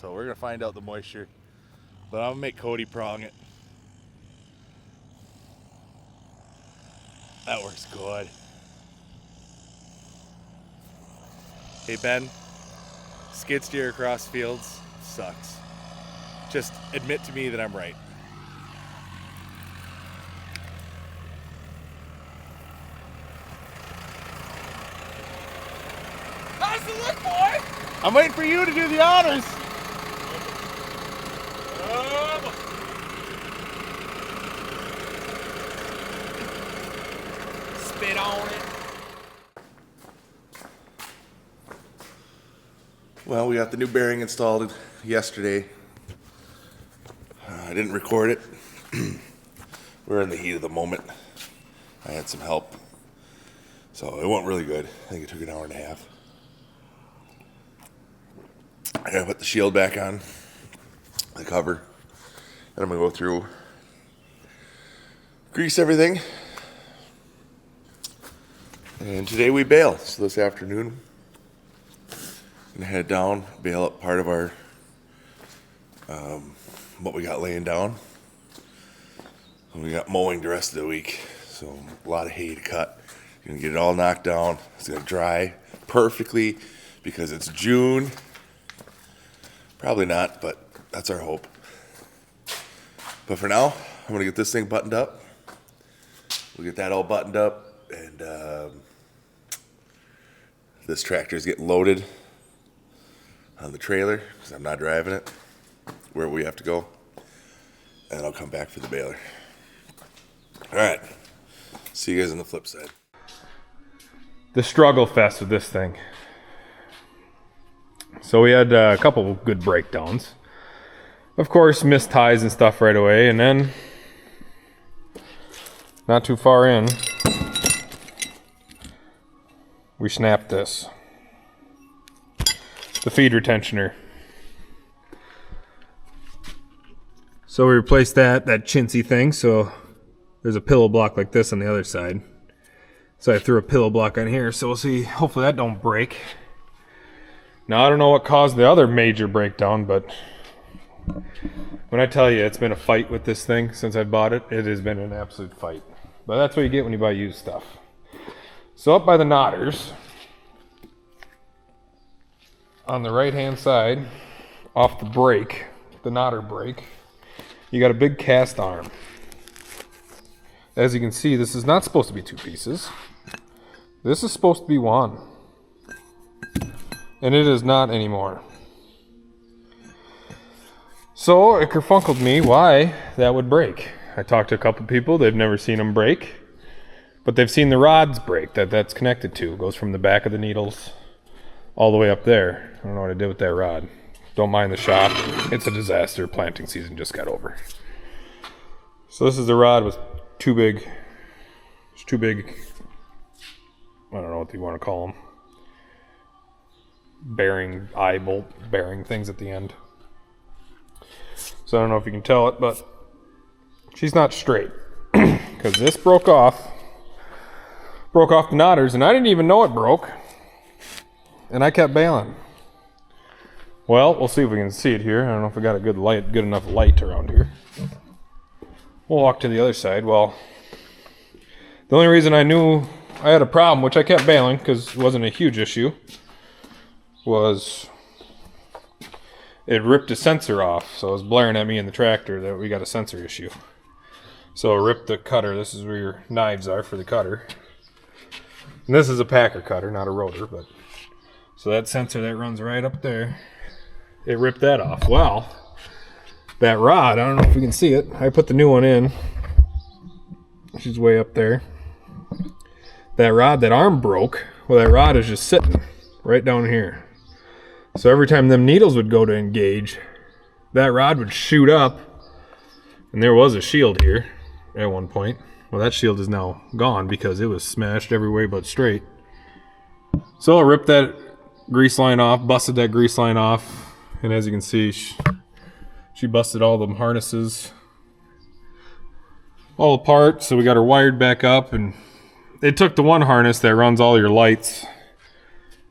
So we're gonna find out the moisture. But I'm gonna make Cody prong it. That works good. Hey Ben, skid steer across fields sucks. Just admit to me that I'm right. How's it look, boy? I'm waiting for you to do the honors. Spit on it. Well, we got the new bearing installed yesterday. I didn't record it. We're in the heat of the moment. I had some help. So it went really good. I think it took an hour and a half. I gotta put the shield back on, the cover. Then I'm gonna go through, grease everything. And today we bale. So this afternoon, gonna head down, bale up part of our what we got laying down. And we got mowing the rest of the week, so a lot of hay to cut. Gonna get it all knocked down. It's gonna dry perfectly because it's June. Probably not, but that's our hope. But for now, I'm gonna get this thing buttoned up. We'll get that all buttoned up, and this tractor is getting loaded on the trailer because I'm not driving it where we have to go, and I'll come back for the baler. All right, see you guys on the flip side. The struggle fest with this thing. So we had a couple of good breakdowns. Of course, missed ties and stuff right away, and then not too far in, we snapped this. The feed retentioner. So we replaced that chintzy thing, so there's a pillow block like this on the other side. So I threw a pillow block on here, so we'll see, hopefully that don't break. Now I don't know what caused the other major breakdown, but when I tell you it's been a fight with this thing since I bought it, it has been an absolute fight. But that's what you get when you buy used stuff. So up by the knotters, on the right hand side, off the brake, the knotter brake, you got a big cast arm. As you can see, this is not supposed to be two pieces. This is supposed to be one. And it is not anymore. So it kerfunkled me why that would break. I talked to a couple people, they've never seen them break. But they've seen the rods break that's connected to. It goes from the back of the needles all the way up there. I don't know what I did with that rod. Don't mind the shop. It's a disaster. Planting season just got over. So this is the rod was too big. It's too big. I don't know what you want to call them. Bearing, eye bolt bearing things at the end. So I don't know if you can tell it, but she's not straight. Because this broke off the knotters, and I didn't even know it broke. And I kept bailing. Well, we'll see if we can see it here. I don't know if we got a good enough light around here. We'll walk to the other side. Well, the only reason I knew I had a problem, which I kept bailing because it wasn't a huge issue, was it ripped a sensor off. So it was blaring at me in the tractor that we got a sensor issue. So it ripped the cutter. This is where your knives are for the cutter. And this is a packer cutter, not a rotor, but so that sensor that runs right up there, it ripped that off. Well, that rod, I don't know if we can see it. I put the new one in. She's way up there. That rod, that arm broke. Well, that rod is just sitting right down here. So every time them needles would go to engage, that rod would shoot up. And there was a shield here at one point. Well, that shield is now gone because it was smashed every way but straight. So I ripped that grease line off, busted that grease line off. And as you can see, she busted all them harnesses all apart. So we got her wired back up, and it took the one harness that runs all your lights.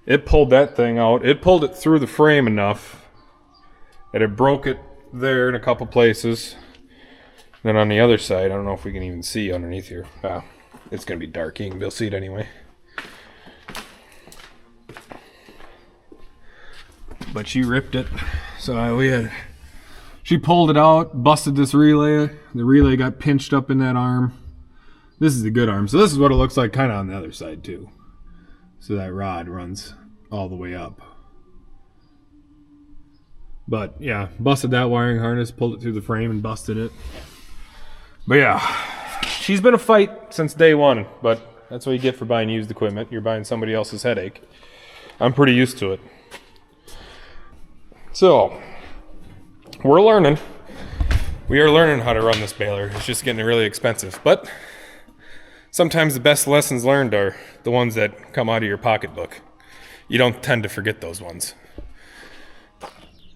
It pulled that thing out. It pulled it through the frame enough And it broke it there in a couple places. Then on the other side, I don't know if we can even see underneath here. It's going to be dark. You can still see it anyway. But she ripped it. So she pulled it out, busted this relay. The relay got pinched up in that arm. This is the good arm. So this is what it looks like kind of on the other side too. So that rod runs all the way up. But yeah, busted that wiring harness, pulled it through the frame and busted it. But yeah, she's been a fight since day one, but that's what you get for buying used equipment. You're buying somebody else's headache. I'm pretty used to it. So, we're learning. We are learning how to run this baler. It's just getting really expensive. But sometimes the best lessons learned are the ones that come out of your pocketbook. You don't tend to forget those ones.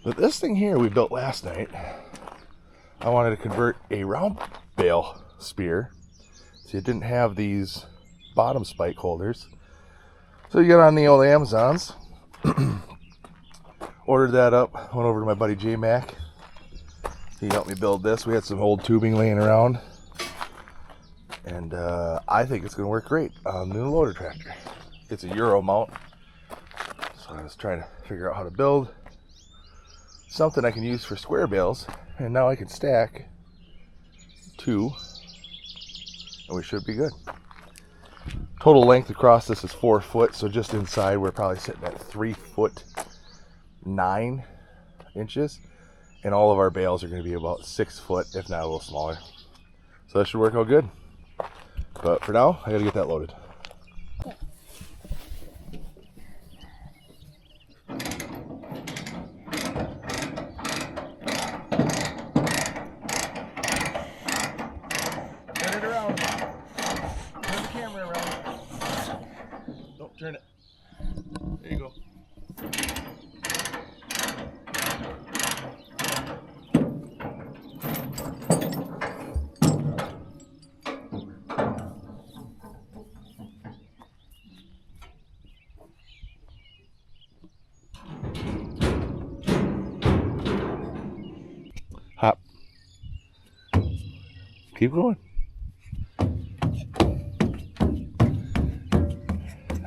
But this thing here we built last night, I wanted to convert a round bale spear. So it didn't have these bottom spike holders. So you get on the old Amazons. Ordered that up, went over to my buddy J-Mac. He helped me build this. We had some old tubing laying around. And I think it's going to work great on the new loader tractor. It's a Euro mount. So I was trying to figure out how to build something I can use for square bales. And now I can stack 2. And we should be good. Total length across this is 4 foot. So just inside we're probably sitting at 3 foot 9 inches, and all of our bales are going to be about 6 foot, if not a little smaller. So that should work out good. But for now, I got to get that loaded. Turn it around. Turn the camera around. Don't turn it. There you go. Hop. Keep going.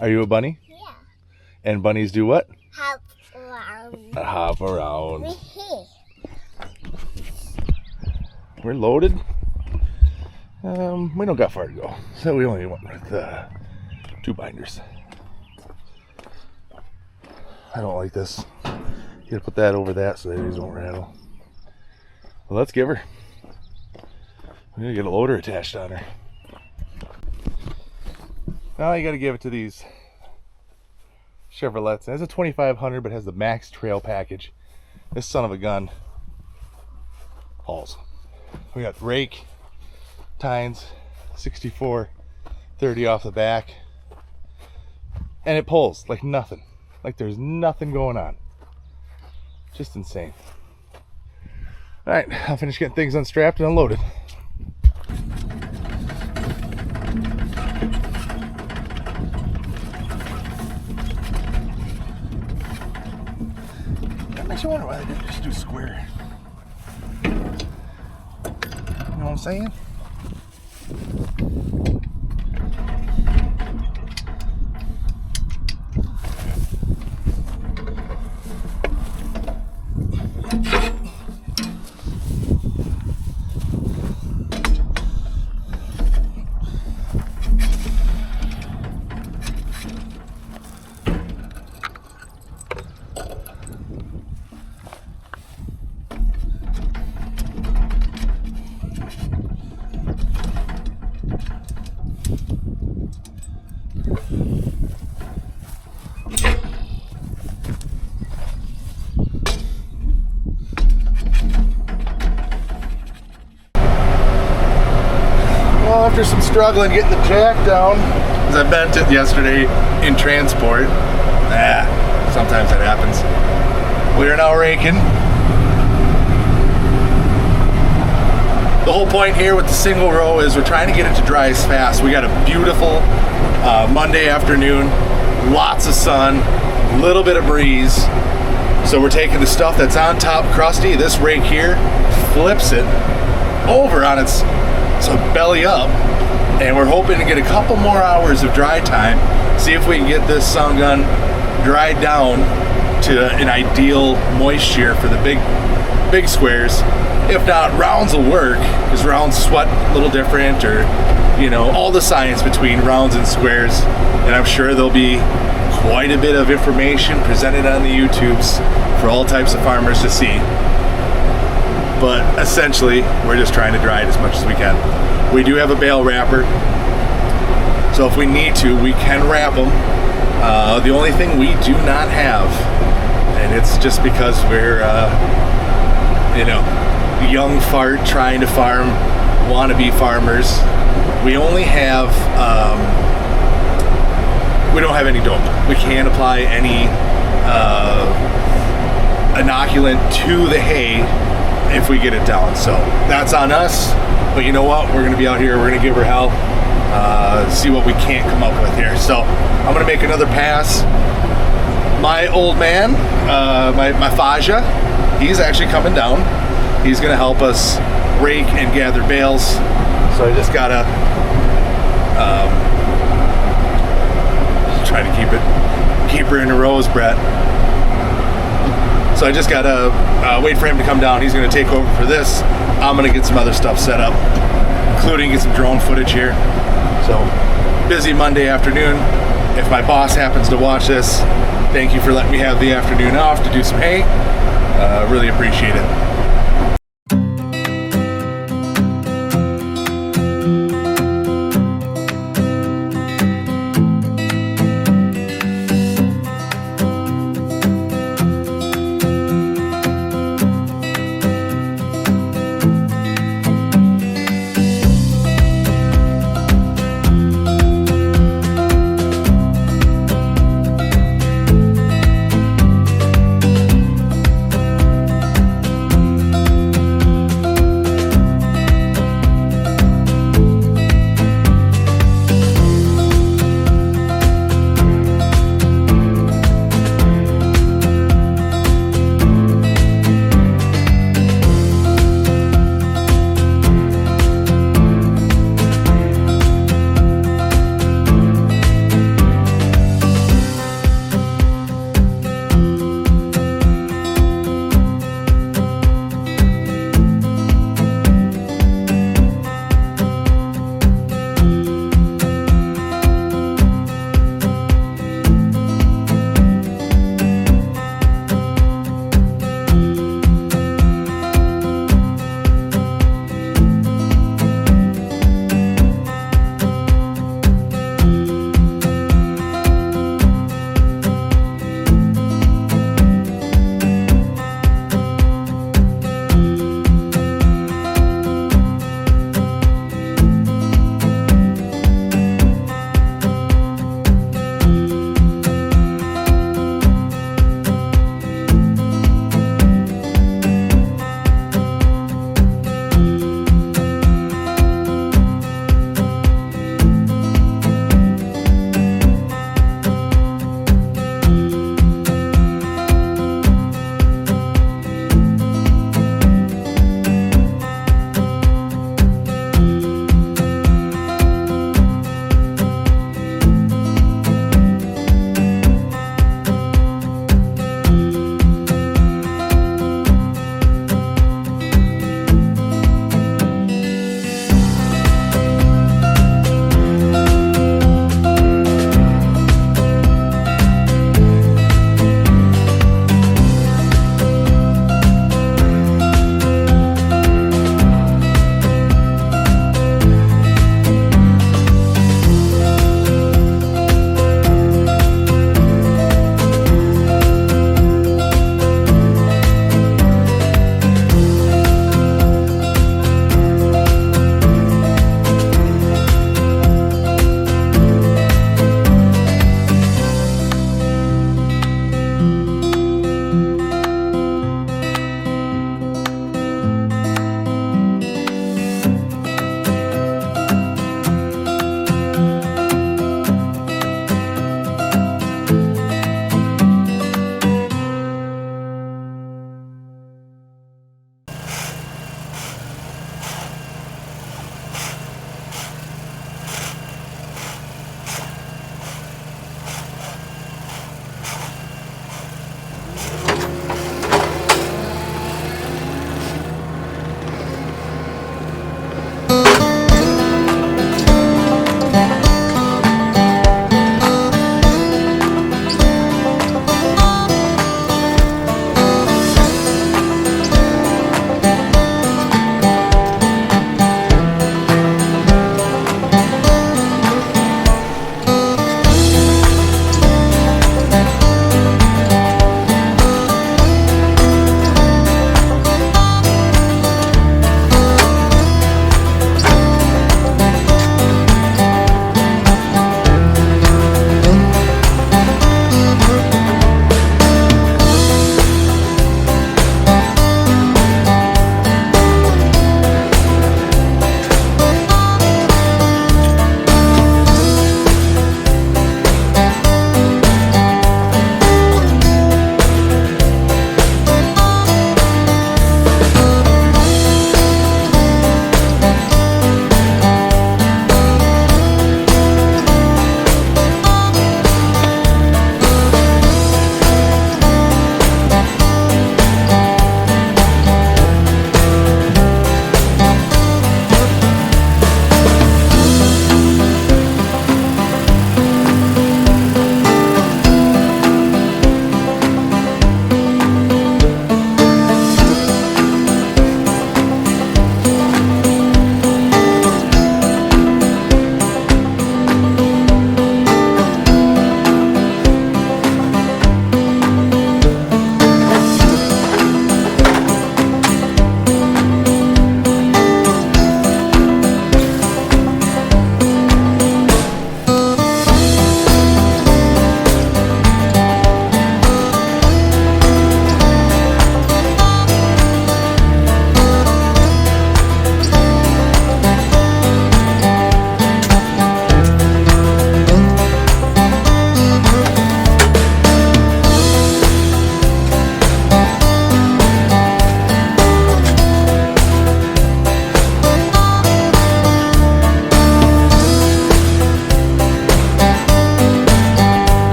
Are you a bunny? Yeah. And bunnies do what? Hop around. Hop around. We're here. We're loaded. We don't got far to go. So we only went with 2 binders. I don't like this. You gotta put that over that so that these don't rattle. Well, let's give her. We're gonna get a loader attached on her. Now you gotta give it to these Chevrolets. It has a 2500, but has the max trail package. This son of a gun hauls. We got rake, tines, 64, 30 off the back, and it pulls like nothing. Like there's nothing going on. Just insane. All right, I'll finish getting things unstrapped and unloaded. That makes you wonder why they didn't just do square. You know what I'm saying? After some struggling getting the jack down, because I bent it yesterday in transport. Sometimes that happens. We are now raking. The whole point here with the single row is we're trying to get it to dry as fast. We got a beautiful Monday afternoon, lots of sun, little bit of breeze. So we're taking the stuff that's on top crusty, this rake here, flips it over on its belly up, and we're hoping to get a couple more hours of dry time, see if we can get this sun gun dried down to an ideal moisture for the big squares. If not, rounds will work, because rounds sweat a little different, or all the science between rounds and squares, and I'm sure there'll be quite a bit of information presented on the YouTubes for all types of farmers to see. But essentially, we're just trying to dry it as much as we can. We do have a bale wrapper, so if we need to, we can wrap them. The only thing we do not have, and it's just because we're, young fart trying to farm, wannabe farmers, we only have, we don't have any dope. We can't apply any inoculant to the hay if we get it down. So that's on us. But you know what? We're going to be out here. We're going to give her hell. See what we can't come up with here. So I'm going to make another pass. My old man, my Faja, he's actually coming down. He's going to help us rake and gather bales. So I just got to try to keep her in the rows, Brett. So I just gotta wait for him to come down. He's gonna take over for this. I'm gonna get some other stuff set up, including get some drone footage here. So busy Monday afternoon. If my boss happens to watch this, thank you for letting me have the afternoon off to do some hay. Really appreciate it.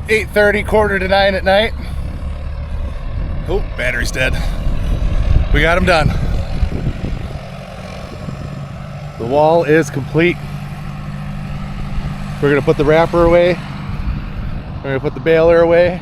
8:30, quarter to 9 at night. Oh, battery's dead. We got them done. The wall is complete. We're gonna put the wrapper away. We're gonna put the baler away.